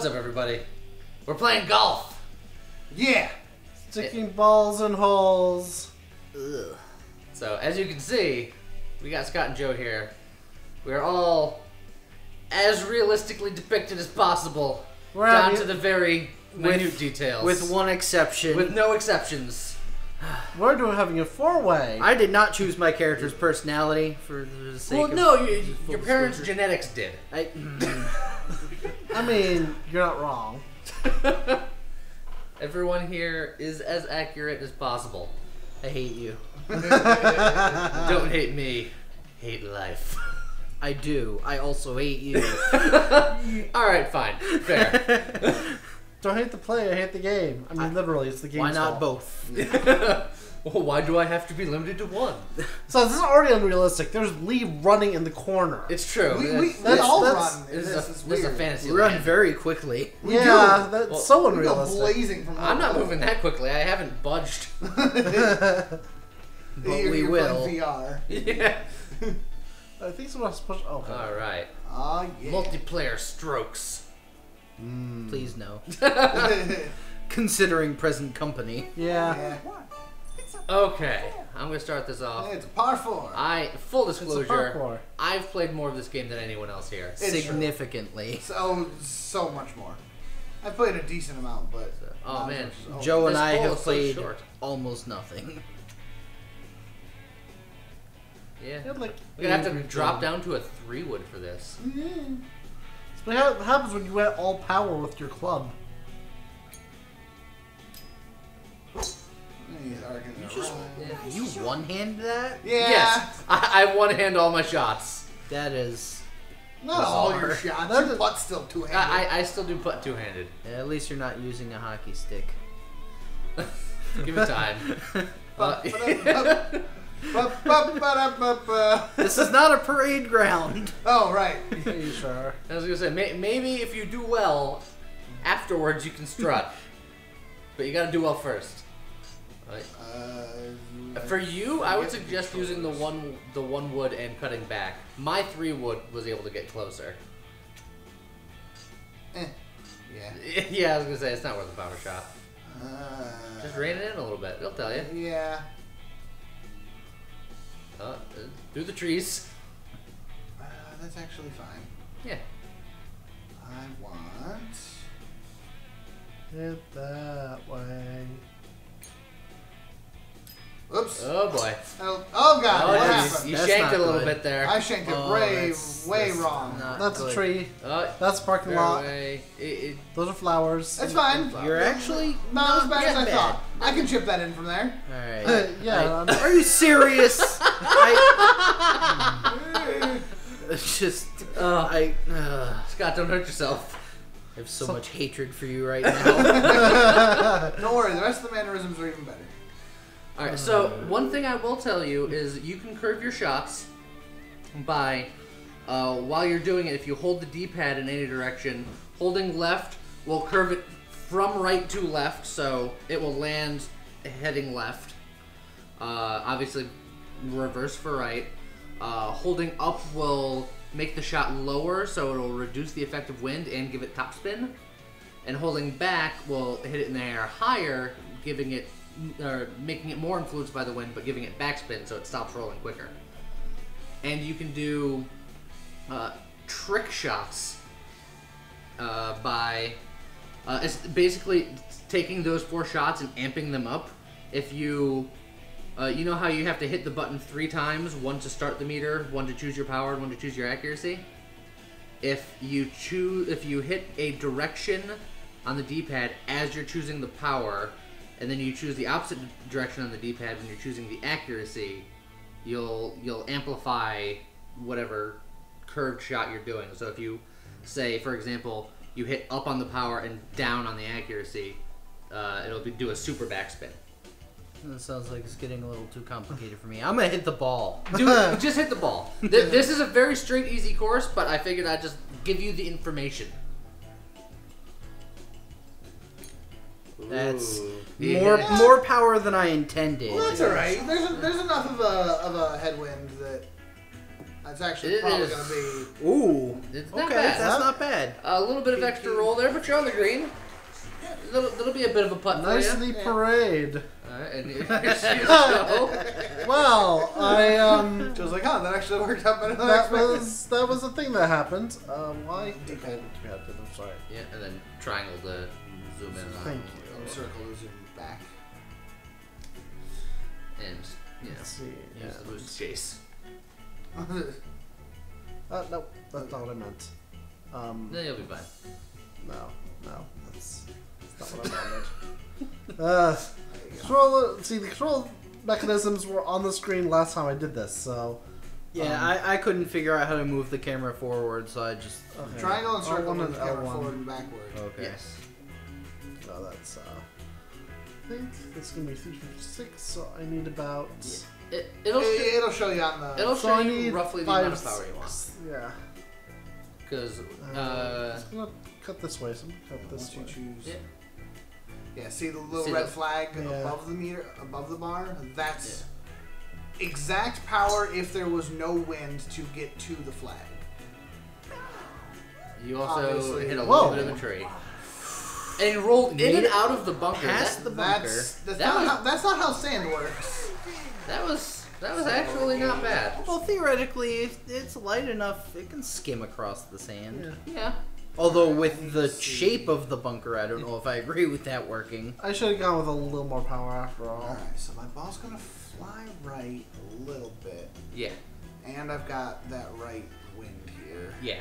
What's up, everybody? We're playing golf. Yeah. Sticking balls in holes. Ugh. So, as you can see, we got Scott and Joe here. We're all as realistically depicted as possible, down to the very minute details. With one exception. With no exceptions. We're having a four-way. I did not choose my character's personality for the sake Well, of... no, your parents' genetics did. I mean, you're not wrong. Everyone here is as accurate as possible. I hate you. Don't hate me. Hate life. I do. I also hate you. Alright, fine. Fair. Don't hate the player, hate the game. I mean, literally, it's the game's Why not fault. both? Well, why do I have to be limited to one? So this is already unrealistic. There's Lee running in the corner. It's true. We all run. This This is is a weird. fantasy We run land. very quickly. We yeah, do. that's Well, so We go unrealistic. blazing from I'm not moving that quickly. I haven't budged. But we will. VR. Yeah. I think someone has to push. Oh, okay. Alright. Oh, yeah. Multiplayer strokes. Please no. Considering present company. Yeah. Okay. I'm going to start this off. It's a par 4. Full It's a disclosure, parkour. I've played more of this game than anyone else here. It's true. Significantly. So much more. I've played a decent amount, but... Oh, not man. as much as- Joe and This I hole have is so played short. almost nothing. Yeah. Yeah, like We're going to have to angry drop game. down to a 3-wood for this. But how it happens when you add all power with your club. You one-hand that? Yeah. Yes. I one-hand all my shots. That is... Not all your Bizarre. shots. That's Your a- putt's still two-handed. I still do putt two-handed. Yeah, at least you're not using a hockey stick. Give it time. This is not a parade ground. Oh, right. Are you sure? I was gonna say maybe if you do well, afterwards you can strut, but you gotta do well first. Right. For you, I would suggest using the one wood and cutting back. My 3-wood was able to get closer. Yeah. Yeah, I was gonna say it's not worth a power shot. Just rein it in a little bit. They'll tell you. Yeah. Through the trees. That's actually fine. Yeah. I want... Hit that way. Oops. Oh boy. Oh God, Oh, what you happened? you That's shanked not it a little good. bit there. I shanked it way wrong. not That's good. a tree. Oh, That's a parking lot. fairway. Those are flowers. That's fine. You're actually Not as bad as I bad. thought. I can chip that in from there. Alright. Yeah. Are you serious? It's just... Scott, don't hurt yourself. I have so much hatred for you right now. Don't worry, the rest of the mannerisms are even better. Alright, so one thing I will tell you is you can curve your shots by, while you're doing it, if you hold the D-pad in any direction, holding left will curve it from right to left, so it will land heading left. Obviously, reverse for right. Holding up will make the shot lower, so it'll reduce the effect of wind and give it topspin. And holding back will hit it in the air higher, giving it, or making it more influenced by the wind, but giving it backspin so it stops rolling quicker. And you can do trick shots by it's basically taking those 4 shots and amping them up. If you you know how you have to hit the button 3 times, 1 to start the meter, 1 to choose your power, and 1 to choose your accuracy. If you hit a direction on the D-pad as you're choosing the power, and then you choose the opposite direction on the D-pad when you're choosing the accuracy, you'll amplify whatever curved shot you're doing. So if you say, for example, you hit up on the power and down on the accuracy, it'll do a super backspin. That sounds like it's getting a little too complicated for me. I'm gonna hit the ball. Dude, just hit the ball. This is a very straight, easy course, but I figured I'd just give you the information. That's Yeah. more power than I intended. Well, that's alright. There's enough of a headwind that That's actually It probably is. going to be... Ooh. It's not Okay, bad. that's not bad. A little bit of extra roll there, but you're on the green. That'll be a bit of a putt Nicely for you. parade. Alright, and here's you go. Well, I Joe's like, that actually worked out better than I expected. that was a thing that happened. Why? D-pad. I'm sorry. Yeah, and then triangle to zoom in on. Thank And circle to zoom back. And, Let's see. use the boost chase. No, that's not what I meant. Then you'll be fine. No, that's not what I wanted. The control mechanisms were on the screen last time I did this, so. Yeah, I couldn't figure out how to move the camera forward, so I just. Okay. Triangle and circle L1 move and the camera L1. forward and backward. Okay. Yes. So that's, I think it's gonna be 356, so I need about. It'll show you on the... It'll So show I you need roughly the 5, amount of power you want. 6, yeah. Because, I'm gonna cut this way, so I'm gonna cut this way. choose. Yeah. Yeah, see the little See red the- flag Yeah. above the meter, above the bar? That's exact power if there was no wind to get to the flag. you also Obviously. hit a Whoa. little bit of a tree. And you rolled in Made and it out of the bunker. past the bunker. That's not how sand works. That was actually not bad. Well, theoretically, if it's light enough, it can skim across the sand. Yeah. Yeah. Although with the shape of the bunker, I don't know if I agree with that working. I should have gone with a little more power after all. Alright, so my ball's gonna fly right a little bit. Yeah. And I've got that right wind here. Yeah.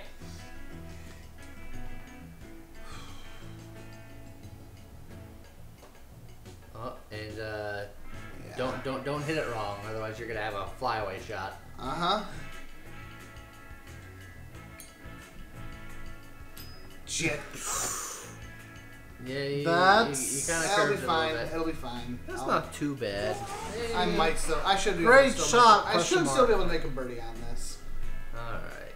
Oh, and Yeah. don't hit it wrong, otherwise you're gonna have a flyaway shot. Uh-huh. Shit. Yeah, you That's- kind of That'll be curved it a fine. little bit. It'll be fine. That's I'll- not too bad. I might still. I should be. Great able to shot, I question should still mark. be able to make a birdie on this. All right.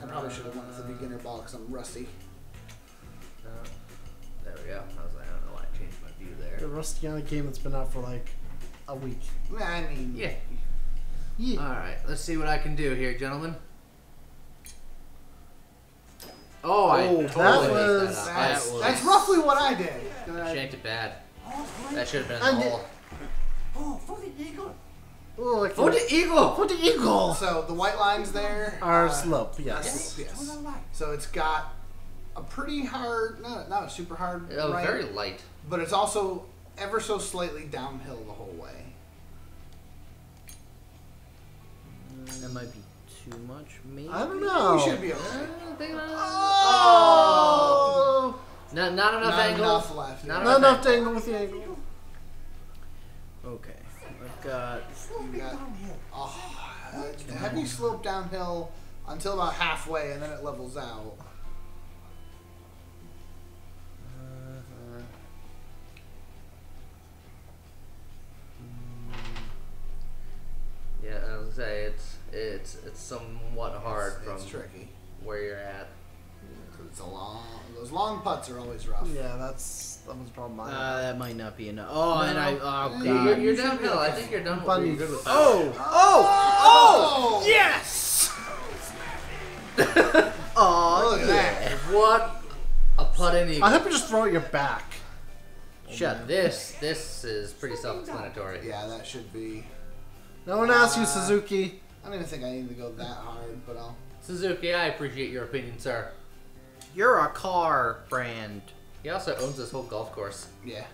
I probably should have went with the beginner ball because I'm rusty. There we go. I was like, I don't know why I changed my view The there. Rusty on a game that's been out for like a week. I mean, Yeah. Yeah. All right. Let's see what I can do here, gentlemen. Oh, I Oh, totally that messed was- that up. That's, That was that's roughly what I did. shanked it bad. That should have been I in the did- hole. Oh, like For the eagle. For the eagle! So the white lines there Our slope, yes. Yes. So it's got a pretty hard, not a super hard right, Very light. but it's also ever so slightly downhill the whole way. That might be too much, maybe. I don't know. You should be okay. Think about it. Oh! Not enough Not angle. enough left. Not Not enough angle. to angle with the angle. Okay, I've got. You got a heavy slope downhill until about halfway, and then it levels out. Yeah, I was gonna say it's somewhat hard from It's tricky. where you're at. It's a long. Those long putts are always rough. Yeah, that was a problem. I had. That might not be enough. Oh, and I. Oh, You- God. You're you should downhill. be I okay. think you're done. Bunny. You're good with that. Oh! Yes! Look Oh, at yeah. that. What a putt in I eagle. hope you just throw it your back. Shut. This is pretty self-explanatory. Yeah, that should be. No one asked you, Suzuki. I don't even think I need to go that hard, but I'll. Suzuki, I appreciate your opinion, sir. You're a car brand. He also owns this whole golf course. Yeah.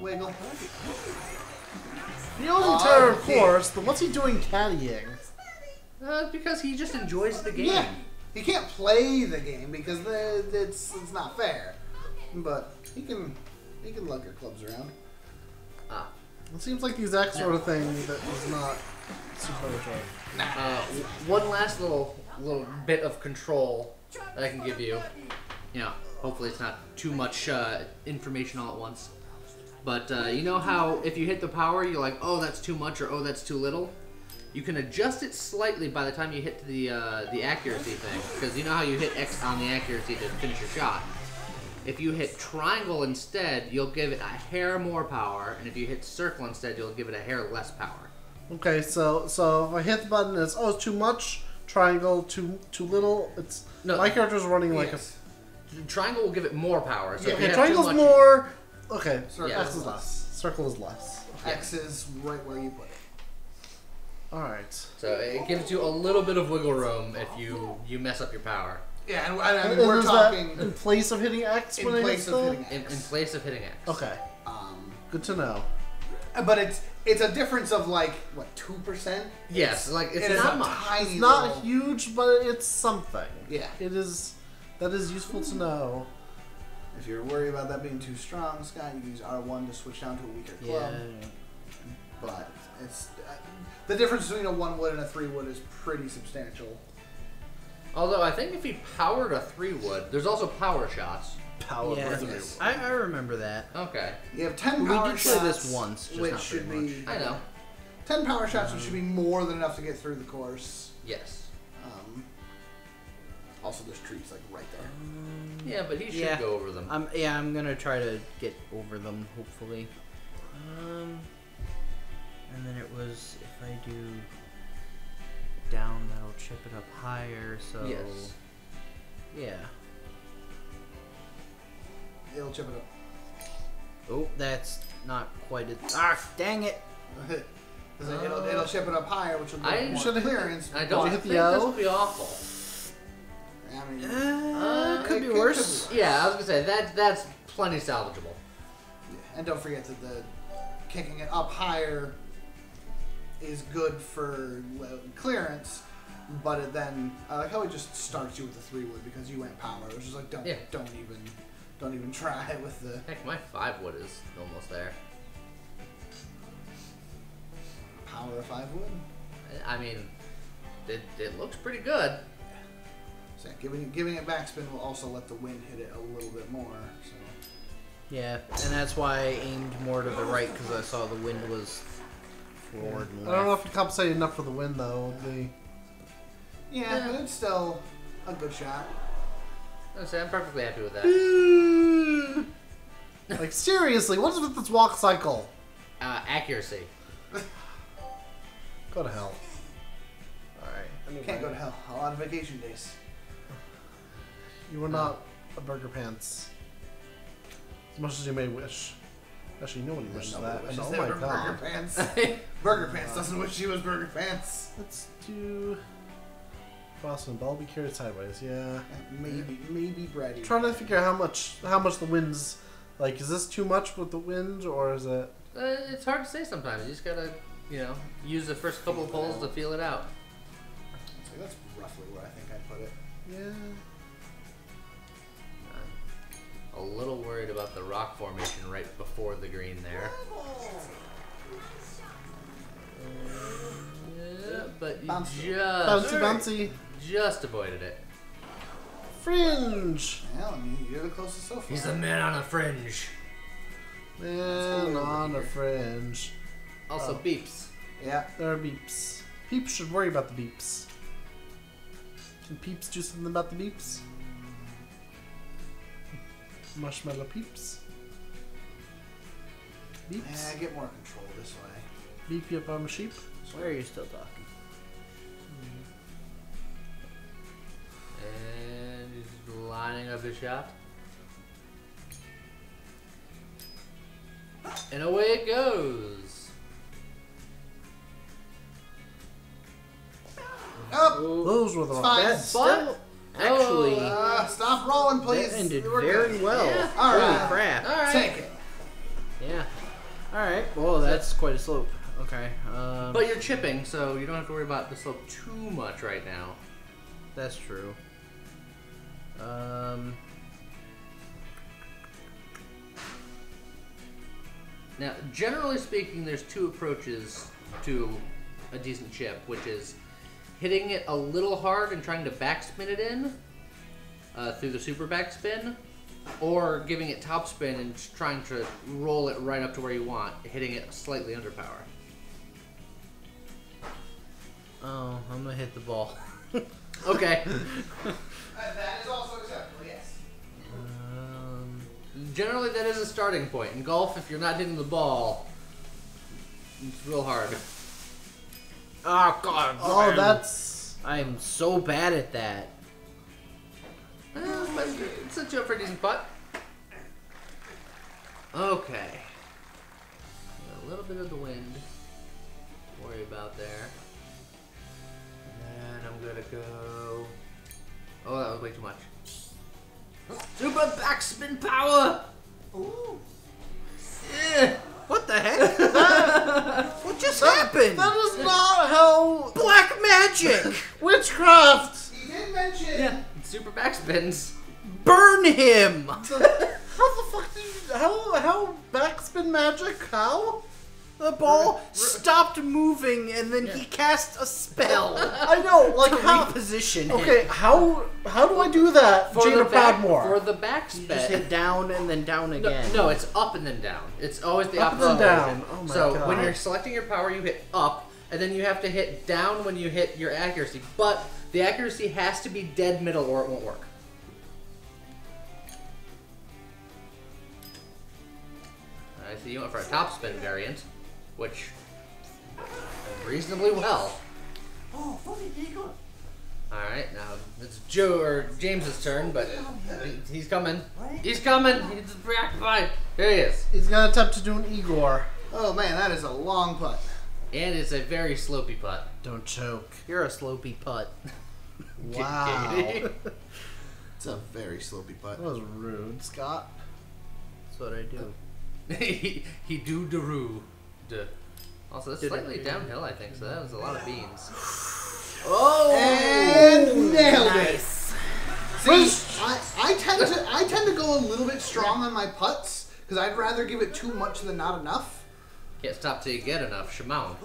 Wiggle. He owns an entire Oh, course, but what's he doing caddying? Because he just enjoys the game. Yeah. He can't play the game because it's not fair. But he can lug your clubs around. Ah. It seems like the exact sort of thing that is not super enjoyable. One last little bit of control that I can give you. You know, hopefully it's not too much information all at once. But you know how if you hit the power, you're like, oh, that's too much, or oh, that's too little. You can adjust it slightly by the time you hit to the accuracy thing, because you know how you hit X on the accuracy to finish your shot. If you hit triangle instead, you'll give it a hair more power, and if you hit circle instead, you'll give it a hair less power. Okay, so if I hit the button, it's it's too much. Triangle, too little. It's No. my character's running like Yes. Triangle will give it more power. So if you okay. have Triangle's too much, more. Okay, Circle Yeah. X is is less. Circle is less. X is right where you put it. All right. So it gives you a little bit of wiggle room if you mess up your power. Yeah, and I mean, And we're is talking that in place of hitting X in when I place hit of the- hitting X. In place of hitting X. Okay, Um, good to know. but it's a difference of like what 2%. Yes, like it's It is not a much. tiny. It's not little- huge, but it's something. Yeah. It is. That is useful to know. If you're worried about that being too strong, Scott, you can use R1 to switch down to a weaker club. Yeah. But it's the difference between a 1 wood and a 3 wood is pretty substantial. Although I think if he powered a 3 wood, there's also power shots. Power Yeah. through. Yes. I remember that. Okay. You have 10 We power did shots, play this once, just which not should very be I know. 10 power shots, which should be more than enough to get through the course. Yes. Also, there's trees like right there. Yeah, but he should Yeah. go over them. I'm gonna try to get over them, hopefully. And then it was if I do down, that'll chip it up higher. So Yes. yeah. It'll chip it up. Oh, that's not quite it. Ah, dang it! It'll chip it up higher, which will I give more should've hit- clearance. I don't Did you hit think the this O? would be awful. I mean, Could it be could worse. be. Yeah, I was gonna say that's plenty salvageable. And don't forget that the kicking it up higher is good for clearance, but it then I like how it just starts you with the 3 wood because you went power. It's just like don't even try it with the Heck, my 5 wood is almost there. power of 5 wood. I mean, it looks pretty good. So giving it backspin will also let the wind hit it a little bit more. So Yeah, and that's why I aimed more to the right because I saw the wind was forward and I don't know left. if you compensated enough for the win though. yeah, but it's still a good shot. I'm perfectly happy with that. Like seriously, what is with this walk cycle? Accuracy. Go to hell. All right. Anyway, Can't go to hell. A lot of vacation days. You were not a burger pants. As much as you may wish. Actually, nobody wishes that. And, oh my Burger god. Pants. Burger Pants doesn't wish she was Burger Pants. Let's do. Boston ball. Be carried sideways. Yeah. Maybe Brady. Trying to figure out how much the wind's like. Is this too much with the wind, or is it? It's hard to say sometimes. You just gotta, use the first couple of holes to feel it out. So that's roughly where I think I'd put it. Yeah. I'm a little worried about the rock formation right before the green there. Yeah, but you Bouncy. just avoided it. Fringe. Well, I mean, you're the closest so far. He's the man on a fringe. Man on a fringe. Also beeps. Yeah. There are beeps. Peeps should worry about the beeps. Can Peeps do something about the beeps? Marshmallow Peeps. Beeps. Yeah, get more control this way. Beep you up on a sheep. Where are you still talking? And he's lining up his shot. And away it goes. Up. Those were the It's wrong. fine. That But- still actually Stop rolling, please. that ended We're very good. well. Yeah. All Holy right. crap! All right. Take it. Yeah. All right. Well, that's quite a slope. Okay. But you're chipping, so you don't have to worry about the slope too much right now. That's true. Now, generally speaking, there's two approaches to a decent chip, which is hitting it a little hard and trying to backspin it in through the super backspin, or giving it topspin and trying to roll it right up to where you want, hitting it slightly under power. Oh, I'm gonna hit the ball. Okay. That is also acceptable, yes. Generally, that is a starting point. In golf, if you're not hitting the ball, it's real hard. Oh god. Oh, that's... I am so bad at that. But it's a jump for a decent putt. Okay. A little bit of the wind to worry about there. And I'm gonna go... Oh, that was way too much. Super backspin power! Ooh. Yeah. What the heck? What just happened? That is not how... Black magic! Witchcraft! He did mention. Yeah, super backspins. Burn him! How the fuck did you... How backspin magic? How? The ball stopped moving and then he cast a spell I know, like to how... reposition him. Okay, how do I do that, Jada Proudmore? For the You backspin. just hit down and then down again. No, it's up and then down. It's always the Up opposite and down. motion. Oh my so God. when you're selecting your power, you hit up, and then you have to hit down when you hit your accuracy. But the accuracy has to be dead middle or it won't work. I see you went for a topspin variant, which reasonably well. Oh, funny eagle. All right, now it's Joe or James's turn, but he's coming. He's coming. He's preoccupied. There he is. He's gonna attempt to do an Igor. Oh man, that is a long putt. And it's a very slopey putt. Don't choke. You're a slopey putt. Wow. Katie. It's a very slopey putt. That was rude, Scott. That's what I do. he do daroo. Also, that's slightly downhill, I think, so that was a lot of beans. Oh! And nailed Nice. it. See, I tend to go a little bit strong on my putts because I'd rather give it too much than not enough. Can't stop till you get enough. Shimon.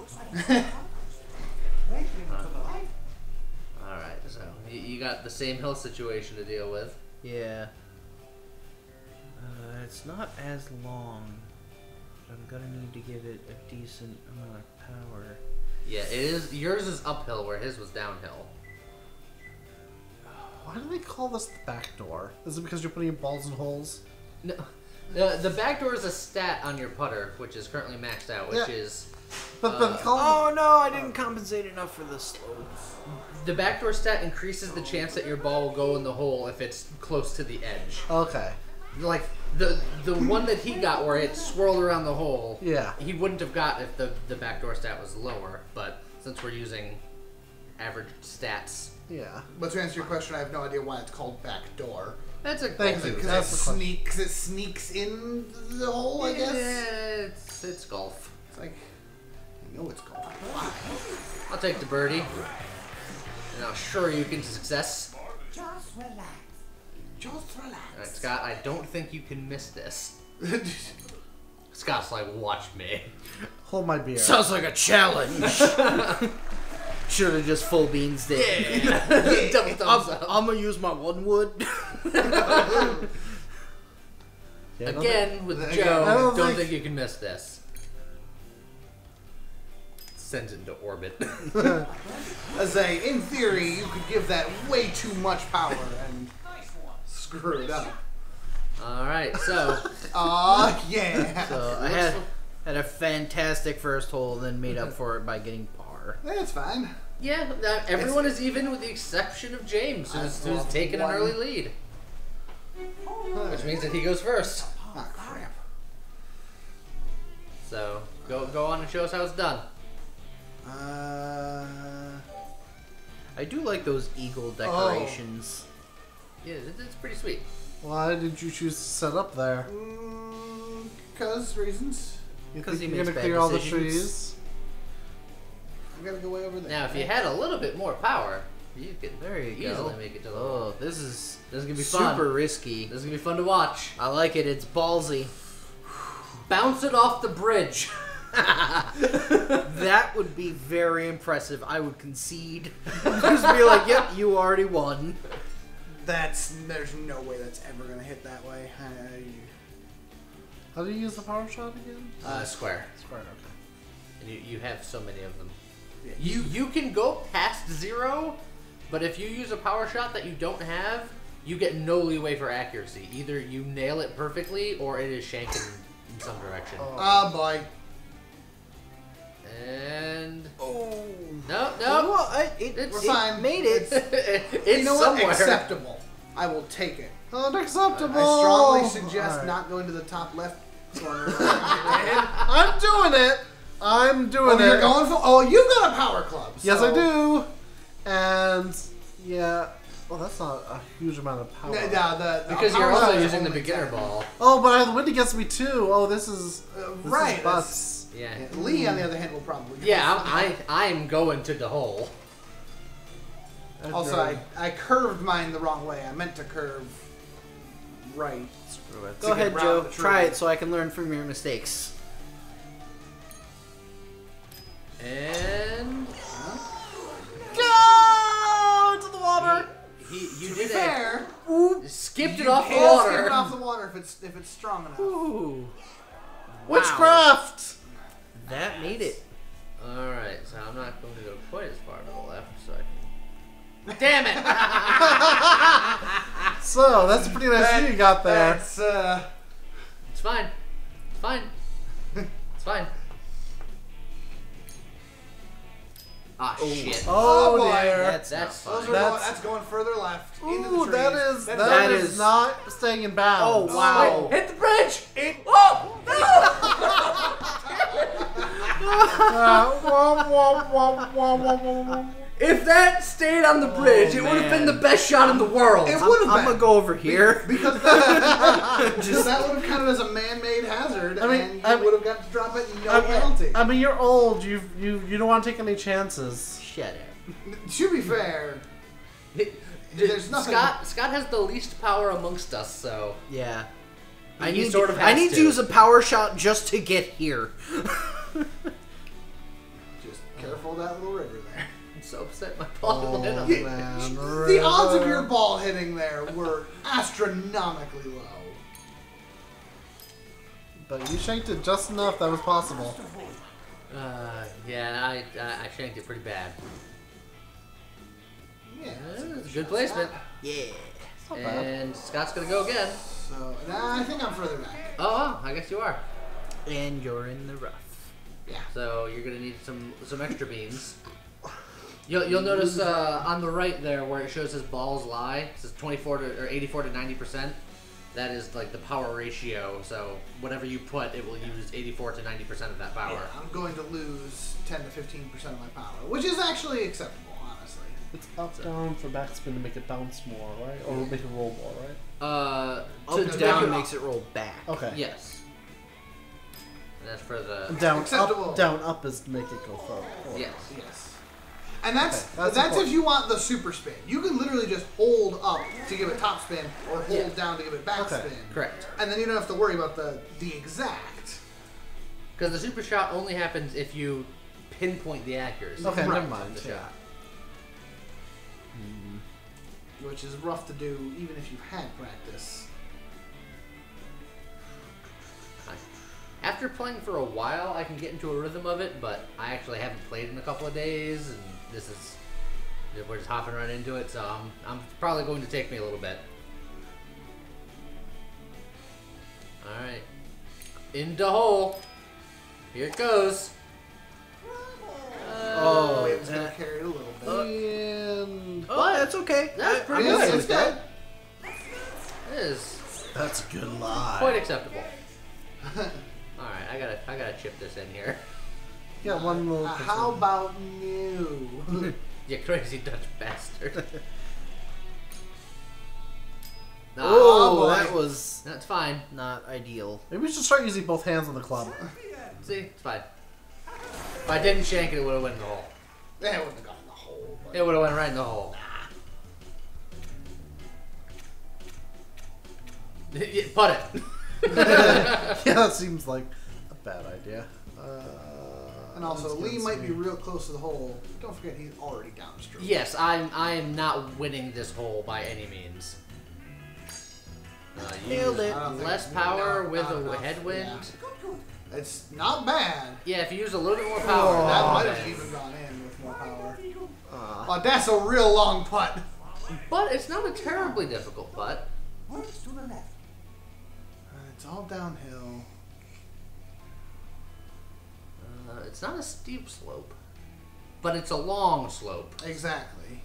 Alright, so you got the same hill situation to deal with. Yeah. It's not as long. But I'm gonna need to give it a decent amount of power. Yeah, it is. Yours is uphill where his was downhill. Why do they call this the back door? Is it because you're putting balls in holes? No, the back door is a stat on your putter, which is currently maxed out, which Yeah. is But call Oh no, I didn't compensate enough for the slope. the backdoor stat increases the chance that your ball will go in the hole if it's close to the edge. Okay. Like the one that he got where it swirled around the hole. Yeah. He wouldn't have got if the backdoor stat was lower, but since we're using average stats, Yeah. But to answer your question, I have no idea why it's called back door. that's a Thank golf you. move. Because That's it the question. sneaks in the hole, I guess. Yeah, it's golf. It's like, I know it's called. Why? I'll take the birdie, and I'll assure you into success. Just relax. Just relax. All right, Scott, I don't think you can miss this. Scott's like, watch me. Hold my beer. Sounds like a challenge. Should have just full beans there. Double thumbs up. I'm gonna use my one wood. Yeah, Again, with Again. Joe, I don't don't think- think you can miss this. Sends it into orbit. As in theory, you could give that way too much power and screw it up. Alright, so Yeah. So I had a fantastic first hole, then made up for it by getting par. That's fine. yeah, everyone is even with the exception of James, who's taken an one. early lead. Which means that he goes first. Ah, crap. So go on and show us how it's done. I do like those eagle decorations. Yeah, it's pretty sweet. Why did you choose to set up there? Because reasons. You 'Cause think he you're makes gonna bad clear all the decisions. trees? I gotta go way over there. Now, if you had a little bit more power, you could There you easily go. make it to the Oh, this is This is gonna be super fun. risky. This is gonna be fun to watch. I like it. It's ballsy. Bounce it off the bridge. That would be very impressive. I would concede. Just be like, yep, you already won. There's no way that's ever gonna hit that way. How do you use the power shot again? Square. Square, okay. And you have so many of them. Yeah. You can go past 0, but if you use a power shot that you don't have, you get no leeway for accuracy. Either you nail it perfectly, or it is shanking in some direction. Oh boy. And Oh. no, It We're fine. made it. It's You know what? somewhere. Acceptable. I will take it. Unacceptable. I strongly suggest Alright. not going to the top left corner. I'm doing it. I'm doing Oh, it. you're going for? Oh, you've got a power club. Yes, so- I do. And yeah, well, that's not a huge amount of power. No, the Because power you're also club is using the only beginner 10. ball. Oh, but I have the wind against me too. Oh, this is Right. Is butts. Yeah. Yeah, Lee, on the other hand, will probably. Yeah, I'm going to the hole. Also, I curved mine the wrong way. I meant to curve right. Screw it. Go To get ahead, round Joe. the tree. Try it so I can learn from your mistakes. And Go into the water. you To be did fair, skipped it you off the can water. skip it off the water if it's strong enough. Ooh. Witchcraft. That made it. All right, so I'm not going to go quite as far to the left, so I can. Damn it! So that's a pretty nice view you got there. That's It's fine. It's fine. It's fine. Ah, shit. Oh, boy. dear. That's That's not those fun. are That's- that's going further left. into the Ooh, trees. that is That is is- not staying in bounds. Oh, wow. Wait, hit the bridge! Oh, no! If that stayed on the bridge, it would have been the man. best shot in the world. It I'm, would have I'm been. gonna go over here. Because that, that would have counted as a man-made hazard, I mean- and you I mean- would have got to drop it no penalty. I mean, you're old. You don't want to take any chances. Shut up. To be fair, there's nothing. Scott has the least power amongst us, so Yeah. He sort of I has need to. to use a power shot just to get here. Just careful of that little river there. I'm so upset my ball went on You- man, the odds of river. your ball hitting there were astronomically low. But you shanked it just enough that was possible. Yeah, I shanked it pretty bad. Yeah, It's a good placement. Yeah. Not bad. And Scott's gonna go again. So I think I'm further back. Oh, wow, I guess you are. And you're in the rough. Yeah. So you're gonna need some extra beans. You'll notice on the right there where it shows his balls lie, it says 84 to or 84 to 90%. That is like the power ratio. So whatever you put, it will use 84 to 90% of that power. Yeah, I'm going to lose 10 to 15% of my power, which is actually acceptable, honestly. It's up down for backspin to make it bounce more, right? Or make it roll more, right? Up To and down down. makes it roll back. Okay. Yes. And that's for the Down Acceptable. up, down up is to make it go forward. yes. Yes. And that's Okay, that's that's important. if you want the super spin. You can literally just hold up to give it top spin or hold Yeah. down to give it back Okay. spin. Correct. And then you don't have to worry about the exact. Because the super shot only happens if you pinpoint the accuracy. Okay, of never mind. the Yeah. shot. Which is rough to do even if you've had practice. After playing for a while, I can get into a rhythm of it, but I actually haven't played in a couple of days, and we're just hopping right into it, so I'm probably going to take me a little bit. All right, into hole. Here it goes. Oh, Wind's gonna that- carry it a little bit. And Oh, that's okay. That's pretty Yes, good. it's with that. good. It is that's a good lie. quite acceptable. All right, I gotta chip this in here. Yeah, one little. How about new? You crazy Dutch bastard. No, Oh, boy. that was that's fine. not ideal. Maybe we should start using both hands on the club. See, it's fine. If I didn't shank it, it would have went in the hole. That wouldn't have gone in the hole. But It would have went right in the hole. Yeah, Putt it. Yeah, that seems like a bad idea. and also, let's Lee get might be some- real close to the hole. Don't forget, he's already downstroke. Yes, I am not winning this hole by any means. You Nailed use it. I don't think less it's power not with a enough, headwind. Yeah. It's not bad. Yeah, if you use a little bit more power, Oh, That might then- have even gone in with more power. Uh, Oh, that's a real long putt. But it's not a terribly difficult putt. It's all downhill. It's not a steep slope. but it's a long slope. Exactly.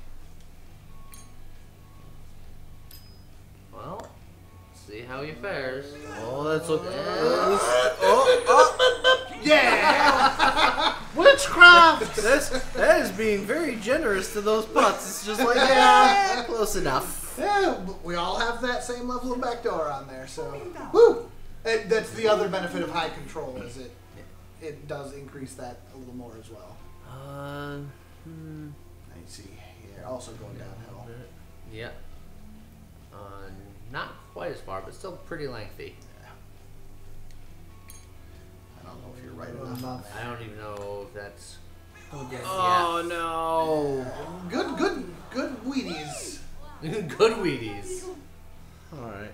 Well, see how he fares. Oh, that's okay. Yeah! Witchcraft! That is being very generous to those putts. It's just like, yeah, close enough. Yeah, but we all have that same level of backdoor on there, so woo! That's the other benefit of high control, is it does increase that a little more as well. I see here, also going downhill. Yeah. Not quite as far, but still pretty lengthy. Yeah. I don't know if you're right enough on that. I don't even know if that's. Oh, no. Good Wheaties. Good Wheaties. Alright.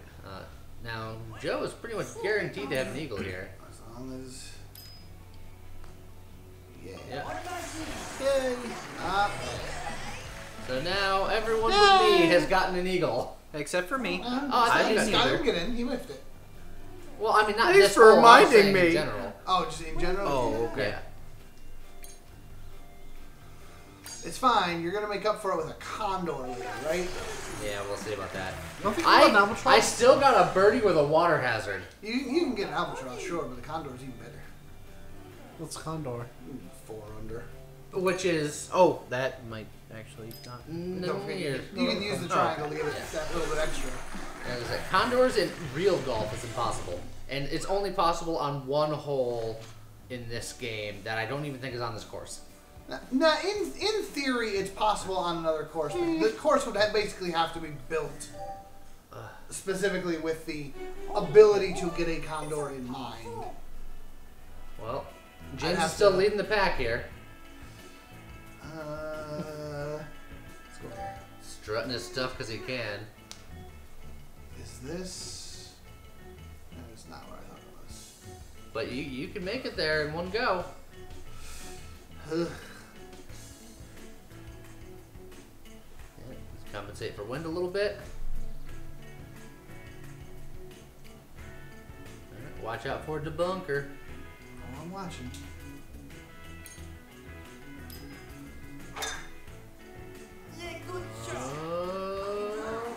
Now, Joe is pretty much guaranteed to have an eagle here. As long as. Yeah. Yeah. Yay. So now everyone but me has gotten an eagle. Except for me. I didn't didn't Sky either. didn't get in. He whiffed it. Well, I mean, not Thanks this for hole, I'm reminding saying me. in general. Oh, just in general? Oh, okay. Yeah. It's fine. You're going to make up for it with a condor later, right? Yeah, we'll see about that. I don't think you want an albatross. I still got a birdie with a water hazard. You can get an albatross, sure, but the condor's even better. What's condor? 4 under. Which is... Oh, that might actually not. No, You can use the triangle to get that little bit extra. As I said, condors in real golf is impossible. And it's only possible on one hole in this game that I don't even think is on this course. Now, in theory, it's possible on another course, but the course would basically have to be built specifically with the ability to get a condor in mind. Well, James is still leading the pack here. Let's go here. Strutting his stuff because he can. Is this? No, it's not what I thought it was. But you can make it there in one go. Ugh. Yeah, let's compensate for wind a little bit. All right, watch out for the bunker. Oh, I'm watching.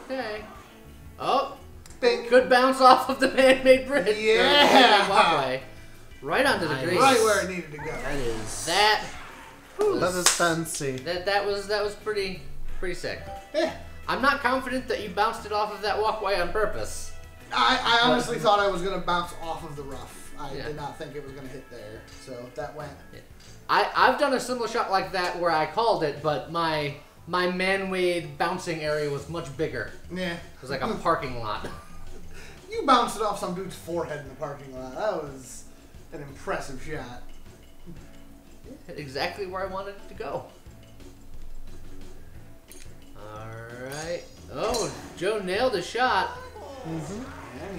Okay. Oh, Bing. good bounce off of the man-made bridge. Yeah. Man-made walkway. Right onto the Nice. green. Right where it needed to go. That is. That. That is fancy. That was pretty sick. Yeah. I'm not confident that you bounced it off of that walkway on purpose. I honestly thought I was going to bounce off of the rough. I Yeah. did not think it was going to hit there. So that went. I've done a similar shot like that where I called it, but my man-made bouncing area was much bigger. Yeah. It was like a parking lot. You bounced it off some dude's forehead in the parking lot. That was an impressive shot. Exactly where I wanted it to go. Alright. Oh, Joe nailed a shot. Yeah,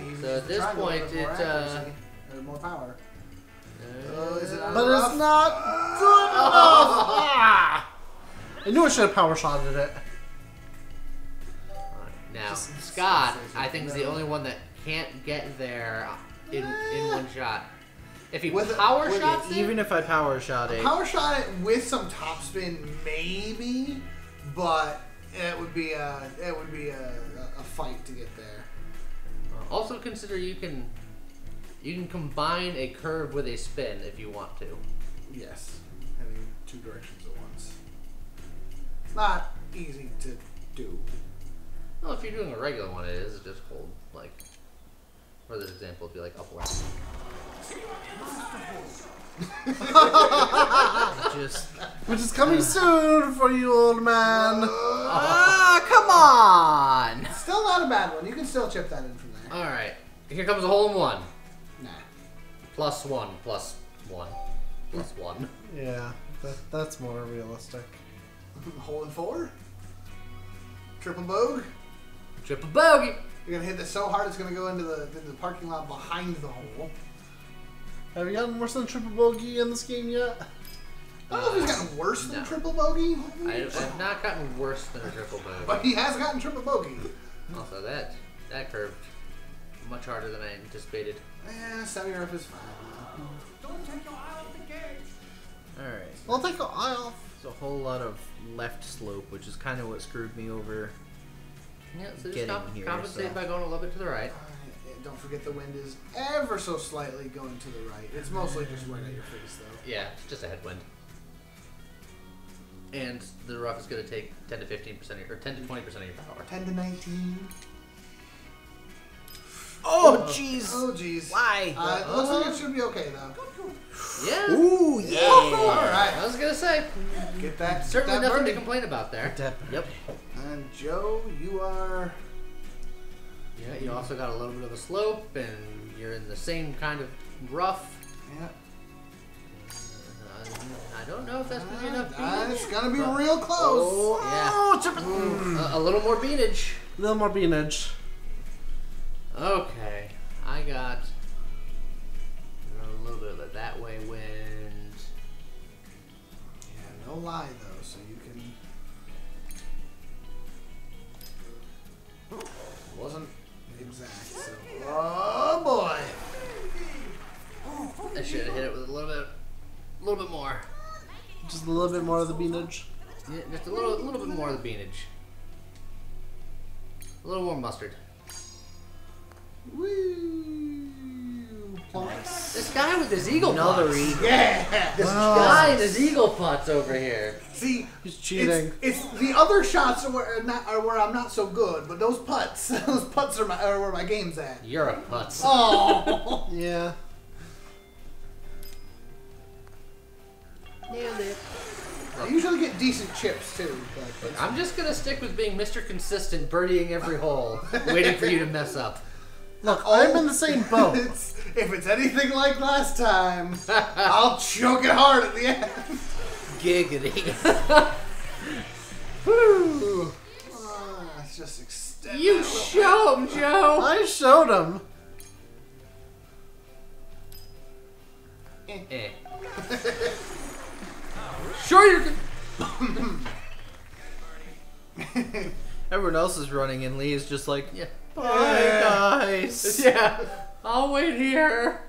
he used So at the this triangle point, with more it, accuracy, or more power. Is it on But the it's rough? not good enough! Ah! I knew I should have power shotted it. Now, Scott, I think, is the only one that can't get there in one shot. If he With a- power with shots it, Even if I power shot it. Power shot it with some topspin, maybe, but it would be a fight to get there. also consider you can combine a curve with a spin if you want to. Yes, having 2 directions at once. It's not easy to do. Well, if you're doing a regular one, it is. Just hold, like, for this example, it'd be like upward. Just. Which is coming soon for you, old man. Come on! Still not a bad one. You can still chip that in from there. Alright, here comes a hole in one. Nah. +1, +1, +1. Yeah, that's more realistic. Hole in 4. Triple bogue. Triple bogey. You're gonna hit this so hard it's gonna go into the parking lot behind the hole. Have you gotten worse than triple bogey in this game yet? I don't know if he's gotten worse than no. triple bogey, I've not gotten worse than a triple but bogey. he has gotten triple bogey. Also, that curved much harder than I anticipated. Yeah, semi-rough is fine. Alright. I'll take the eye off. a whole lot of left slope, which is kind of what screwed me over. Yeah, so just Getting here, compensate so. by going a little bit to the right. And don't forget the wind is ever so slightly going to the right. It's mostly just right at your face, though. Yeah, it's just a headwind. And the rough is going to take 10 to 15% of your, or 10 to 20% of your power. 10 to 19. Oh, jeez. Oh, jeez. Why? Looks like it should be okay, though. Yeah. Ooh, yeah. All right. I was going to say, Get that. certainly get that nothing to birdie. complain about there. Yep. And Joe, you are. Yeah, you also got a little bit of a slope, and you're in the same kind of rough. Yeah. I don't know if that's going to be enough It's beanage. gonna be real close. Yeah. A little more beanage. A little more beanage. Okay. I got a little bit of that way wind. Yeah, no lie though, so you can. Wasn't exact. So. Oh boy. I should have hit it with a little bit more. Just a little bit more of the beanage. Yeah, just a little bit more of the beanage. A little more mustard. Woo! Nice. This guy with his eagle Another putts. eagle. Yeah. This guy and his eagle putts over here. See, He's cheating. It's the other shots are where I'm not so good, but those putts are where my game's at. You're a putz. Oh. Yeah. Nailed it. I usually get decent chips too. But I'm just gonna stick with being Mr. Consistent, birdieing every hole, waiting for you to mess up. Look, I'm in the same boat. if it's anything like last time, I'll choke it hard at the end. Giggity. Woo! Let's just extend. You that a little show him, Joe. I showed him. Eh. Sure, you can. Everyone else is running, and Lee is just like, Yeah. bye, guys. Yeah. I'll wait here.